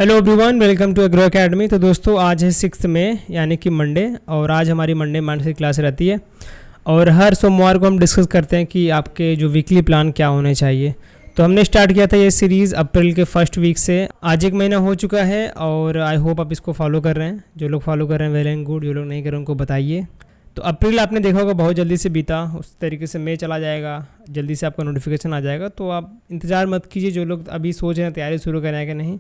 Hello everyone, welcome to agro academy. तो दोस्तों आज है 6 मई यानी कि मंडे, और आज हमारी मंडे माइंड की क्लास रहती है। और हर सोमवार को हम डिस्कस करते हैं कि आपके जो वीकली प्लान क्या होने चाहिए। तो हमने स्टार्ट किया था ये सीरीज़ अप्रैल के फर्स्ट वीक से। आज एक महीना हो चुका है और आई होप आप इसको फॉलो कर रहे हैं। जो लोग फॉलो कर रहे हैं वेल एंड गुड, जो लोग नहीं कर रहे हैं उनको बताइए। तो अप्रैल आपने देखा होगा बहुत जल्दी से बीता, उस तरीके से मई चला जाएगा, जल्दी से आपका नोटिफिकेशन आ जाएगा। तो आप इंतज़ार मत कीजिए। जो लोग अभी सोच रहे हैं तैयारी शुरू करना है कि नहीं,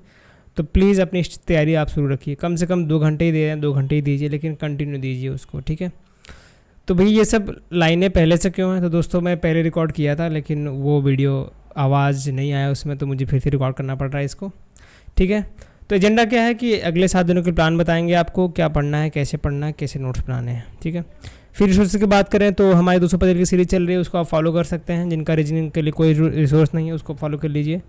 तो प्लीज़ अपनी तैयारी आप शुरू रखिए। कम से कम 2 घंटे ही दे रहे हैं, 2 घंटे ही दीजिए, लेकिन कंटिन्यू दीजिए उसको, ठीक है। तो भाई ये सब लाइनें पहले से क्यों हैं? तो दोस्तों मैं पहले रिकॉर्ड किया था, लेकिन वो वीडियो आवाज़ नहीं आया उसमें, तो मुझे फिर से रिकॉर्ड करना पड़ रहा है इसको, ठीक है। तो एजेंडा क्या है कि अगले 7 दिनों के प्लान बताएंगे आपको, क्या पढ़ना है, कैसे नोट्स बनाने हैं, ठीक है। फिर रिसोर्स की बात करें तो हमारी 250 की सीरीज चल रही है, उसको आप फॉलो कर सकते हैं। जिनका रीजनिंग के लिए कोई रिसोर्स नहीं है उसको फॉलो कर लीजिए।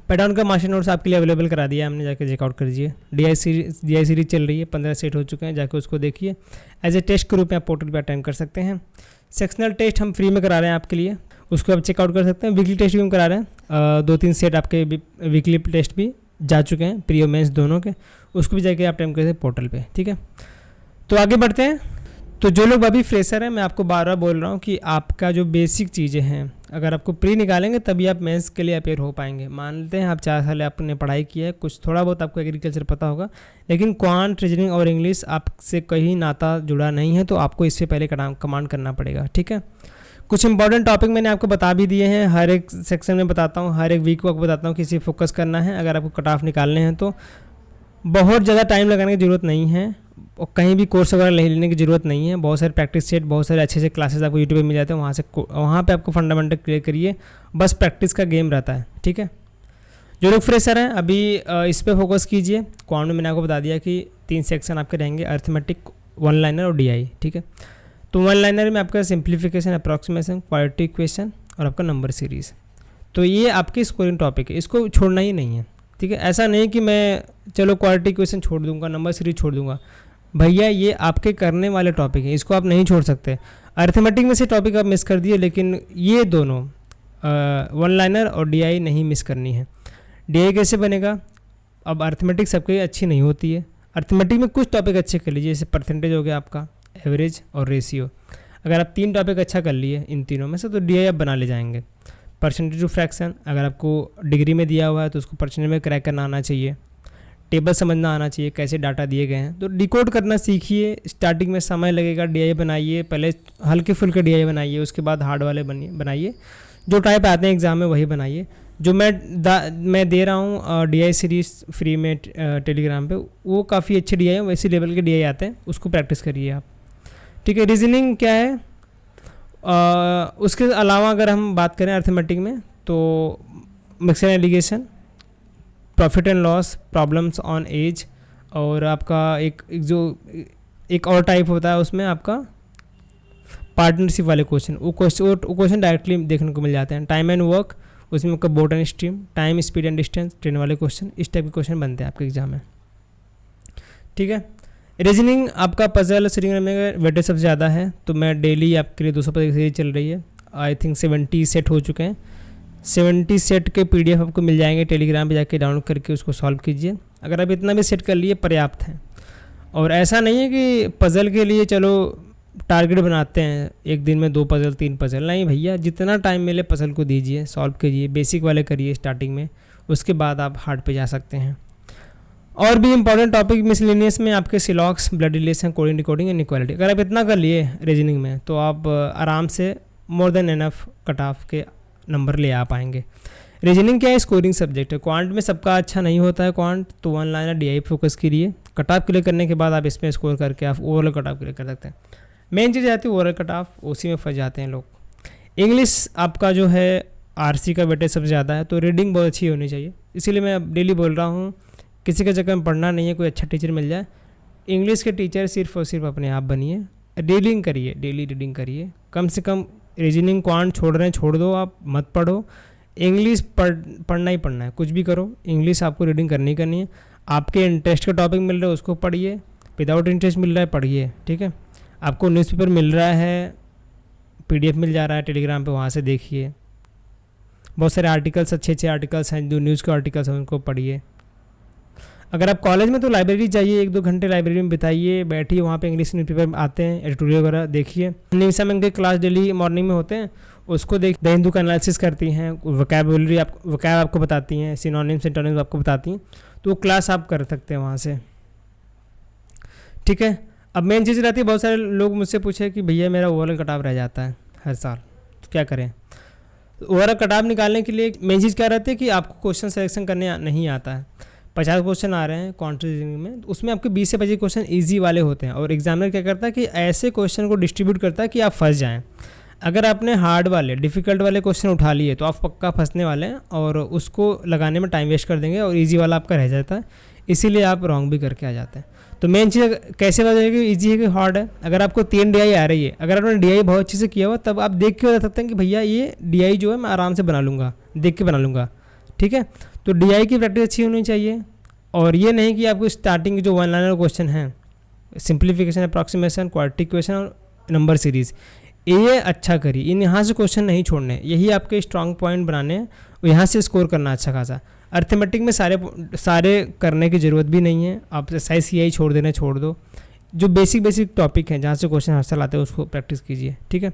पैडाउन का मास्टर नोट्स आपके लिए अवेलेबल करा दिया हमने, जाके चेकआउट कर लीजिए। डी आई सीरीज चल रही है, 15 सेट हो चुके हैं, जाके उसको देखिए। एज ए टेस्ट के रूप में आप पोर्टल पर अटेंड कर सकते हैं। सेक्शनल टेस्ट हम फ्री में करा रहे हैं आपके लिए, उसको आप चेकआउट कर सकते हैं। वीकली टेस्ट भी हम करा रहे हैं, 2-3 सेट आपके वीकली टेस्ट भी जा चुके हैं, प्री और मेंस दोनों के, उसको भी जाके आप अटेंड कर सकते हैं पोर्टल पर, ठीक है। तो आगे बढ़ते हैं। तो जो लोग अभी फ्रेशर हैं, मैं आपको बार बार बोल रहा हूँ कि आपका जो बेसिक चीज़ें हैं, अगर आपको प्री निकालेंगे तभी आप मेंस के लिए अपेयर हो पाएंगे। मान लेते हैं आप 4 साल आपने पढ़ाई की है, कुछ थोड़ा बहुत आपको एग्रीकल्चर पता होगा, लेकिन क्वांट, रीजनिंग और इंग्लिश आपसे कहीं नाता जुड़ा नहीं है, तो आपको इससे पहले कमांड करना पड़ेगा, ठीक है। कुछ इंपॉर्टेंट टॉपिक मैंने आपको बता भी दिए हैं, हर एक सेक्शन में बताता हूँ, हर एक वीक को आपको बताता हूँ किसी फोकस करना है। अगर आपको कट ऑफ निकालने हैं तो बहुत ज़्यादा टाइम लगाने की ज़रूरत नहीं है, और कहीं भी कोर्स वगैरह लेने की ज़रूरत नहीं है। बहुत सारे प्रैक्टिस सेट, बहुत सारे अच्छे क्लासेस आपको यूट्यूब पे मिल जाते हैं, वहाँ पे आपको फंडामेंटल क्लियर करिए। बस प्रैक्टिस का गेम रहता है, ठीक है। जो लोग फ्रेशर हैं अभी इस पर फोकस कीजिए। क्वांट में मैंने आपको बता दिया कि 3 सेक्शन आपके रहेंगे, अर्थमेटिक, वन लाइनर और DI, ठीक है। तो वन लाइनर में आपका सिंप्लीफिकेशन, अप्रॉक्सीमेशन, क्वाड्रेटिक इक्वेशन और आपका नंबर सीरीज़। तो ये आपकी स्कोरिंग टॉपिक है, इसको छोड़ना ही नहीं है, ठीक है। ऐसा नहीं कि मैं चलो क्वाड्रेटिक इक्वेशन छोड़ दूंगा, नंबर सीरीज छोड़ दूंगा। भैया ये आपके करने वाले टॉपिक हैं, इसको आप नहीं छोड़ सकते। अर्थमेटिक में से टॉपिक आप मिस कर दिए, लेकिन ये दोनों वन लाइनर और DI नहीं मिस करनी है। DI कैसे बनेगा? अब अर्थमेटिक सबके अच्छी नहीं होती है। अर्थमेटिक में कुछ टॉपिक अच्छे कर लीजिए, जैसे परसेंटेज हो गया आपका, एवरेज और रेशियो। अगर आप 3 टॉपिक अच्छा कर लिए इन तीनों में से, तो DI आप बना ले जाएंगे। परसेंटेज टू फ्रैक्शन, अगर आपको डिग्री में दिया हुआ है तो उसको परसेंटेज में क्रैक करना आना चाहिए। टेबल समझना आना चाहिए, कैसे डाटा दिए गए हैं, तो डिकोड करना सीखिए। स्टार्टिंग में समय लगेगा, DI बनाइए, पहले हल्के फुल्के DI बनाइए, उसके बाद हार्ड वाले बनाइए। जो टाइप आते हैं एग्ज़ाम में वही बनाइए। जो मैं दे रहा हूँ DI सीरीज़ फ्री में टेलीग्राम पे, वो काफ़ी अच्छे DI हैं, वैसे लेवल के DI आते हैं, उसको प्रैक्टिस करिए आप, ठीक है। रीजनिंग क्या है? उसके अलावा अगर हम बात करें अर्थमेटिक में, तो mixture alligation, profit and loss, problems on age, और आपका एक और टाइप होता है उसमें आपका पार्टनरशिप वाले क्वेश्चन। वो क्वेश्चन डायरेक्टली देखने को मिल जाते हैं। टाइम एंड वर्क, उसमें आपका boat and stream, time, speed and distance, train वाले क्वेश्चन, इस टाइप के क्वेश्चन बनते हैं आपके एग्जाम में, ठीक है। रीजनिंग आपका पजल सीरीज में वेटेज सबसे ज़्यादा है, तो मैं डेली आपके लिए 250 सीरीज चल रही है। आई थिंक 70 सेट हो चुके हैं। 70 सेट के PDF आपको मिल जाएंगे, टेलीग्राम पे जाके डाउनलोड करके उसको सॉल्व कीजिए। अगर आप इतना भी सेट कर लिए पर्याप्त है। और ऐसा नहीं है कि पज़ल के लिए चलो टारगेट बनाते हैं, एक दिन में 2 पज़ल 3 पज़ल, नहीं भैया, जितना टाइम मिले पज़ल को दीजिए, सॉल्व कीजिए, बेसिक वाले करिए स्टार्टिंग में, उसके बाद आप हार्ड पे जा सकते हैं। और भी इंपॉर्टेंट टॉपिक मिसलेनियस में आपके सिलॉक्स, blood relation, coding, decoding and equality. अगर आप इतना कर लिए रीजनिंग में, तो आप आराम से more than enough cut off के नंबर ले आ पाएंगे। रीजनिंग क्या है? स्कोरिंग सब्जेक्ट है। क्वांट में सबका अच्छा नहीं होता है क्वांट, तो वन लाइनर DI फोकस करिए। कट ऑफ क्लियर करने के बाद आप इसमें स्कोर करके आप ओवरऑल कट ऑफ क्लियर कर सकते हैं। मेन चीज़ आती है ओवरऑल कट ऑफ, उसी में फंस जाते हैं लोग। इंग्लिश आपका जो है RC का वेटेज सबसे ज़्यादा है, तो रीडिंग बहुत अच्छी होनी चाहिए। इसीलिए मैं अब डेली बोल रहा हूँ, किसी के चक्कर में पढ़ना नहीं है, कोई अच्छा टीचर मिल जाए। इंग्लिश के टीचर सिर्फ और सिर्फ अपने आप बनिए, रीडिंग करिए, डेली रीडिंग करिए। कम से कम रीजनिंग क्वांट छोड़ रहे हैं, छोड़ दो, आप मत पढ़ो। इंग्लिश पढ़ना ही पढ़ना है, कुछ भी करो, इंग्लिश आपको रीडिंग करनी है। आपके इंटरेस्ट का टॉपिक मिल रहा है उसको पढ़िए, विदाउट इंटरेस्ट मिल रहा है पढ़िए, ठीक है। आपको न्यूज़पेपर मिल रहा है, PDF मिल जा रहा है टेलीग्राम पे, वहाँ से देखिए। बहुत सारे आर्टिकल्स, अच्छे आर्टिकल्स हैं, जो न्यूज़ के आर्टिकल्स हैं, उनको पढ़िए। अगर आप कॉलेज में तो लाइब्रेरी जाइए, 1-2 घंटे लाइब्रेरी में बिताइए, बैठिए वहाँ पे इंग्लिश न्यूज़पेपर आते हैं, एडिटोरियल वगैरह देखिए। निमिषा मैम के क्लास डेली मॉर्निंग में होते हैं, उसको देख द हिंदू का एनालिसिस करती हैं, वोकैब आपको बताती हैं, सिनोनिम्स सिंटोनिम्स आपको बताती हैं, तो वो क्लास आप कर सकते हैं वहाँ से। ठीक है, अब मेन चीज़ रहती है, बहुत सारे लोग मुझसे पूछे कि भैया मेरा ओवरऑल कटाव रह जाता है हर साल, तो क्या करें। ओवरऑल कटाव निकालने के लिए मेन चीज़ क्या रहती है कि आपको क्वेश्चन सिलेक्शन करने नहीं आता है। 50 क्वेश्चन आ रहे हैं क्वांटिटी रीजनिंग में, उसमें आपके 20 से 25 क्वेश्चन ईजी वाले होते हैं, और एग्जामिनर क्या करता है कि ऐसे क्वेश्चन को डिस्ट्रीब्यूट करता है कि आप फंस जाएँ। अगर आपने हार्ड वाले डिफ़िकल्ट वाले क्वेश्चन उठा लिए तो आप पक्का फंसने वाले हैं, और उसको लगाने में टाइम वेस्ट कर देंगे, और ईजी वाला आपका रह जाता है, इसीलिए आप रॉन्ग भी करके आ जाते हैं। तो मेन चीज़ कैसे पता चलेगी ईजी है कि हार्ड है। अगर आपको 3 DI आ रही है, अगर आपने DI बहुत अच्छे से किया हुआ, तब आप देख के बता सकते हैं कि भैया ये DI जो है मैं आराम से बना लूँगा, देख के बना लूँगा। ठीक है, तो DI की प्रैक्टिस अच्छी होनी चाहिए, और ये नहीं कि आपको स्टार्टिंग के जो 1 लाइनर क्वेश्चन हैं, सिंप्लीफिकेशन, अप्रॉक्सीमेशन, क्वाड्रेटिक इक्वेशन और नंबर सीरीज़, ये अच्छा करिए। इन यहाँ से क्वेश्चन नहीं छोड़ने, यही आपके स्ट्रॉन्ग पॉइंट बनाने हैं, और यहाँ से स्कोर करना अच्छा खासा। अर्थमेटिक में सारे करने की ज़रूरत भी नहीं है, आप SICI छोड़ देना छोड़ दो। जो बेसिक टॉपिक हैं जहाँ से क्वेश्चन हासिल आते हैं उसको प्रैक्टिस कीजिए। ठीक है,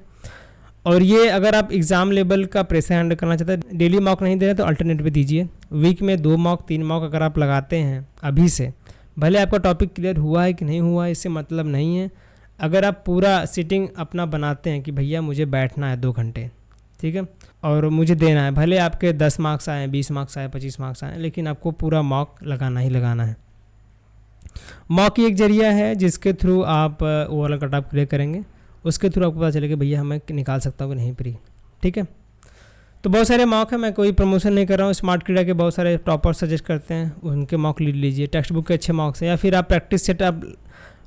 और ये अगर आप एग्ज़ाम लेवल का प्रेशर हैंडल करना चाहते हैं, डेली मॉक नहीं दे रहे तो अल्टरनेट पे दीजिए। वीक में 2 मॉक 3 मॉक अगर आप लगाते हैं अभी से, भले आपका टॉपिक क्लियर हुआ है कि नहीं हुआ है इससे मतलब नहीं है। अगर आप पूरा सिटिंग अपना बनाते हैं कि भैया मुझे बैठना है 2 घंटे, ठीक है, और मुझे देना है, भले आपके 10 मार्क्स आए, 20 मार्क्स आए, 25 मार्क्स आए, लेकिन आपको पूरा मॉक लगाना ही लगाना है। मॉक ही एक जरिया है जिसके थ्रू आप ओवरऑल कट ऑफ क्लियर करेंगे, उसके थ्रू आपको पता चलेगा भैया हमें निकाल सकता हूँ कि नहीं प्री। ठीक है, तो बहुत सारे मॉक हैं, मैं कोई प्रमोशन नहीं कर रहा हूँ। स्मार्ट क्रीडा के बहुत सारे टॉपर सजेस्ट करते हैं, उनके मॉक ले लीजिए। टेक्स्ट बुक के अच्छे मॉक्स हैं, या फिर आप प्रैक्टिस सेट,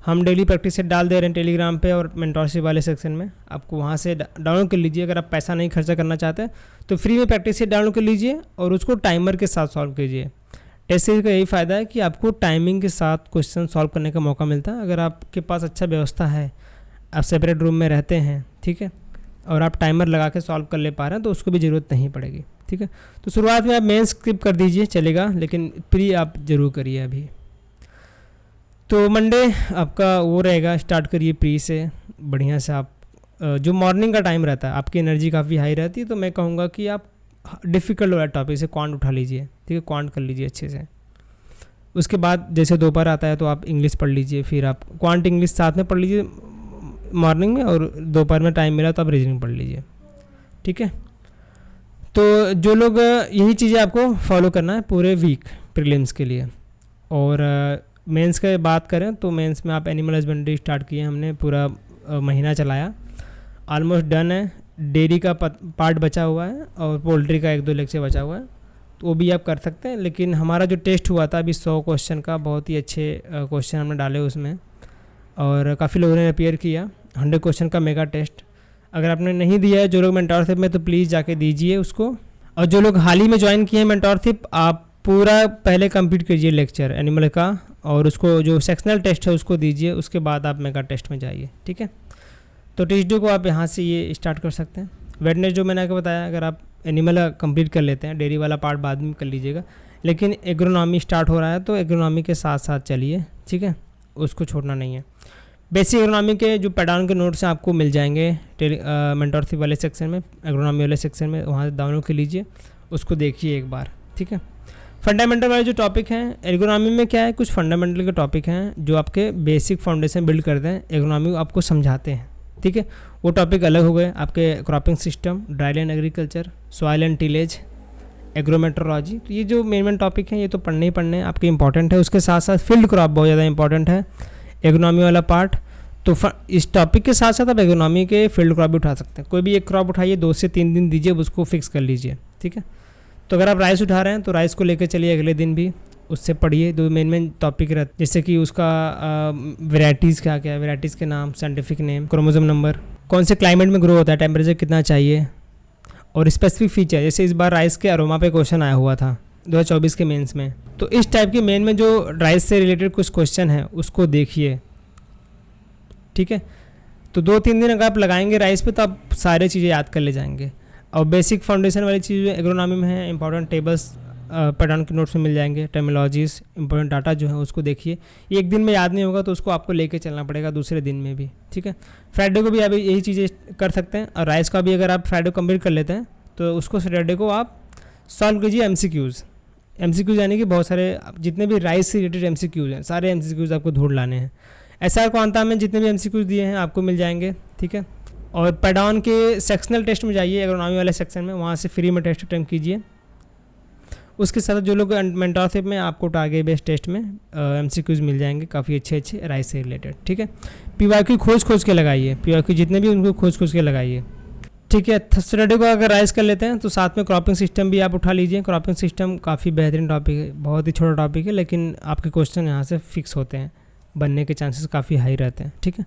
हम डेली प्रैक्टिस सेट डाल दे रहे हैं टेलीग्राम पे और मेंटरशिप वाले सेक्शन में, आपको वहाँ से डाउनलोड कर लीजिए। अगर आप पैसा नहीं खर्चा करना चाहते तो फ्री में प्रैक्टिस सेट डाउनलोड कर लीजिए और उसको टाइमर के साथ सॉल्व कीजिए। टेस्ट सीरीज का यही फ़ायदा है कि आपको टाइमिंग के साथ क्वेश्चन सॉल्व करने का मौका मिलता है। अगर आपके पास अच्छा व्यवस्था है, आप सेपरेट रूम में रहते हैं, ठीक है, और आप टाइमर लगा के सॉल्व कर ले पा रहे हैं, तो उसको भी ज़रूरत नहीं पड़ेगी। ठीक है, तो शुरुआत में आप मेन स्किप कर दीजिए चलेगा, लेकिन प्री आप ज़रूर करिए अभी। तो मंडे आपका वो रहेगा, स्टार्ट करिए प्री से बढ़िया से। आप जो मॉर्निंग का टाइम रहता है आपकी एनर्जी काफ़ी हाई रहती है, तो मैं कहूँगा कि आप डिफ़िकल्ट वाला टॉपिक से क्वांट उठा लीजिए। ठीक है, क्वांट कर लीजिए अच्छे से। उसके बाद जैसे दोपहर आता है तो आप इंग्लिश पढ़ लीजिए, फिर आप क्वांट इंग्लिश साथ में पढ़ लीजिए मॉर्निंग में, और दोपहर में टाइम मिला तो आप रीजनिंग पढ़ लीजिए। ठीक है, तो जो लोग यही चीज़ें आपको फॉलो करना है पूरे वीक प्रीलिम्स के लिए। और मेंस की बात करें तो मेंस में आप एनिमल हस्बेंड्री स्टार्ट किए, हमने पूरा महीना चलाया, ऑलमोस्ट डन है। डेयरी का पार्ट बचा हुआ है और पोल्ट्री का 1-2 लेक्चर बचा हुआ है, तो वो भी आप कर सकते हैं। लेकिन हमारा जो टेस्ट हुआ था अभी 100 क्वेश्चन का, बहुत ही अच्छे क्वेश्चन हमने डाले उसमें, और काफ़ी लोगों ने अपियर किया। 100 क्वेश्चन का मेगा टेस्ट अगर आपने नहीं दिया है, जो लोग मेंटरशिप में, तो प्लीज़ जाके दीजिए उसको। और जो लोग हाल ही में ज्वाइन किए हैं मेंटरशिप, आप पूरा पहले कंप्लीट कीजिए लेक्चर एनिमल का, और उसको जो सेक्शनल टेस्ट है उसको दीजिए, उसके बाद आप मेगा टेस्ट में जाइए। ठीक है, तो ट्यूसडे को आप यहाँ से ये स्टार्ट कर सकते हैं। वेडनेसडे जो मैंने आपको बताया, अगर आप एनिमल कंप्लीट कर लेते हैं, डेयरी वाला पार्ट बाद में कर लीजिएगा, लेकिन एग्रोनॉमी स्टार्ट हो रहा है तो एग्रोनॉमी के साथ साथ चलिए। ठीक है, उसको छोड़ना नहीं है। बेसिक एग्रोनॉमी के जो पैडाउन के नोट्स हैं आपको मिल जाएंगे मेंटरशिप वाले सेक्शन में, एग्रोनॉमी वाले सेक्शन में, वहाँ से डाउनलोड कर लीजिए, उसको देखिए एक बार। ठीक है, फंडामेंटल वाले जो टॉपिक हैं एग्रोनॉमी में, क्या है, कुछ फंडामेंटल के टॉपिक हैं जो आपके बेसिक फाउंडेशन बिल्ड करते हैं, एग्रोनॉमी आपको समझाते हैं। ठीक है, वो टॉपिक अलग हो गए आपके cropping system, dryland agriculture, soil and tillage, agrometeorology. तो ये जो मेन टॉपिक हैं ये तो पढ़ने ही पढ़ने आपके इंपॉर्टेंट है। उसके साथ साथ फील्ड क्रॉप बहुत ज़्यादा इंपॉर्टेंट है, एग्रोनॉमी वाला पार्ट। तो इस टॉपिक के साथ साथ आप एग्रोनॉमी के फील्ड क्रॉप भी उठा सकते हैं। कोई भी एक क्रॉप उठाइए, 2 से 3 दिन दीजिए, उसको फिक्स कर लीजिए। ठीक है, तो अगर आप राइस उठा रहे हैं तो राइस को लेकर चलिए अगले दिन भी, उससे पढ़िए। 2 मेन टॉपिक रहते, जैसे कि उसका वेराइटीज़ क्या क्या है, वेराइटीज़ के नाम, साइंटिफिक नेम, क्रोमोसोम नंबर, कौन से क्लाइमेट में ग्रो होता है, टेम्परेचर कितना चाहिए, और स्पेसिफिक फीचर। जैसे इस बार राइस के अरोमा पे क्वेश्चन आया हुआ था 2024 के मेंस में, तो इस टाइप के मेन में जो राइस से रिलेटेड कुछ क्वेश्चन है उसको देखिए। ठीक है, तो 2-3 दिन अगर आप लगाएंगे राइस पे तो आप सारी चीज़ें याद कर ले जाएंगे। और बेसिक फाउंडेशन वाली चीज़ें एग्रोनॉमी में है, इंपॉर्टेंट टेबल्स पैडान के नोट्स में मिल जाएंगे। टर्मिनोलॉजीज, इंपॉर्टेंट डाटा जो है उसको देखिए। एक दिन में याद नहीं होगा तो उसको आपको लेके चलना पड़ेगा दूसरे दिन में भी, ठीक है। फ्राइडे को भी आप यही चीज़ें कर सकते हैं। और राइस का भी अगर आप फ्राइडे को कंप्लीट कर लेते हैं तो उसको सैटरडे को आप सॉल्व कीजिए MCQs यानी कि बहुत सारे जितने भी राइस से रिलेटेड MCQs हैं, सारे MCQs आपको ढूंढ लाने हैं। SR क्वांटा में जितने भी MCQs दिए हैं आपको मिल जाएंगे, ठीक है। और पैडान के सेक्शनल टेस्ट में जाइए, एग्रोनॉमी वाले सेक्शन में, वहाँ से फ्री में टेस्ट अटेम्प्ट कीजिए। उसके साथ जो लोग मेंटरशिप में आपको टारगेट बेस्ड टेस्ट में MCQs मिल जाएंगे काफ़ी अच्छे राइस से रिलेटेड, ठीक है। PYQ खोज के लगाइए, PYQ जितने भी उनको खोज के लगाइए, ठीक है। सैटरडे को अगर राइस कर लेते हैं तो साथ में क्रॉपिंग सिस्टम भी आप उठा लीजिए। क्रॉपिंग सिस्टम काफ़ी बेहतरीन टॉपिक है, बहुत ही छोटा टॉपिक है, लेकिन आपके क्वेश्चन यहाँ से फिक्स होते हैं, बनने के चांसेस काफ़ी हाई रहते हैं, ठीक है।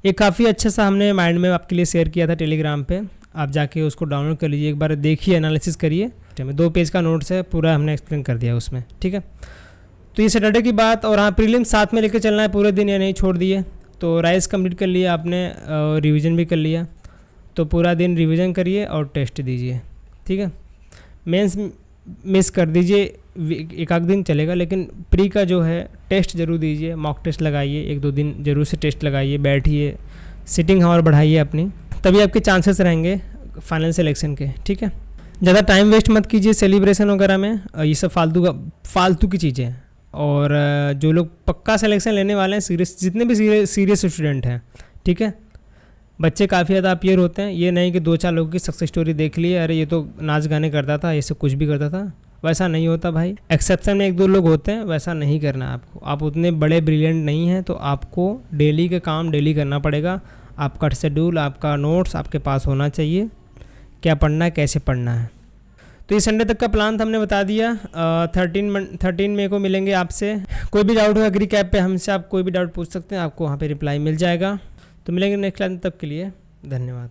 ये काफ़ी अच्छा सा हमने माइंड में आपके लिए शेयर किया था टेलीग्राम पे, आप जाके उसको डाउनलोड कर लीजिए, एक बार देखिए, एनालिसिस करिए। 2 पेज का नोट्स है, पूरा हमने एक्सप्लेन कर दिया उसमें, ठीक है। तो ये सैटरडे की बात। और हाँ, प्रीलिम्स साथ में लेकर चलना है पूरे दिन, या नहीं छोड़ दिए। तो राइस कंप्लीट कर लिया आपने, रिवीजन भी कर लिया, तो पूरा दिन रिवीजन करिए और टेस्ट दीजिए, ठीक है। मेंस मिस कर दीजिए, एक आध दिन चलेगा, लेकिन प्री का जो है टेस्ट जरूर दीजिए, मॉक टेस्ट लगाइए, 1-2 दिन जरूर से टेस्ट लगाइए, बैठिए, सिटिंग आवर बढ़ाइए अपनी, तभी आपके चांसेस रहेंगे फाइनल सिलेक्शन के, ठीक है। ज़्यादा टाइम वेस्ट मत कीजिए सेलिब्रेशन वगैरह में, ये सब फालतू की चीज़ें हैं। और जो लोग पक्का सिलेक्शन लेने वाले हैं, सीरियस, जितने भी सीरियस स्टूडेंट हैं, ठीक है, बच्चे काफ़ी ज़्यादा अपीयर होते हैं। ये नहीं कि 2-4 लोगों की सक्सेस स्टोरी देख लिए, अरे ये तो नाच गाने करता था, ये सब कुछ भी करता था, वैसा नहीं होता भाई। एक्सेप्शन में 1-2 लोग होते हैं, वैसा नहीं करना है आपको। आप उतने बड़े ब्रिलियंट नहीं हैं, तो आपको डेली का काम डेली करना पड़ेगा। आपका शेड्यूल, आपका नोट्स आपके पास होना चाहिए, क्या पढ़ना है, कैसे पढ़ना है। तो ये संडे तक का प्लान था, हमने बता दिया। 13 मई को मिलेंगे आपसे। कोई भी डाउट हो एग्री कैप पे हमसे आप कोई भी डाउट पूछ सकते हैं, आपको वहाँ पे रिप्लाई मिल जाएगा। तो मिलेंगे नेक्स्ट क्लास, तब के लिए धन्यवाद।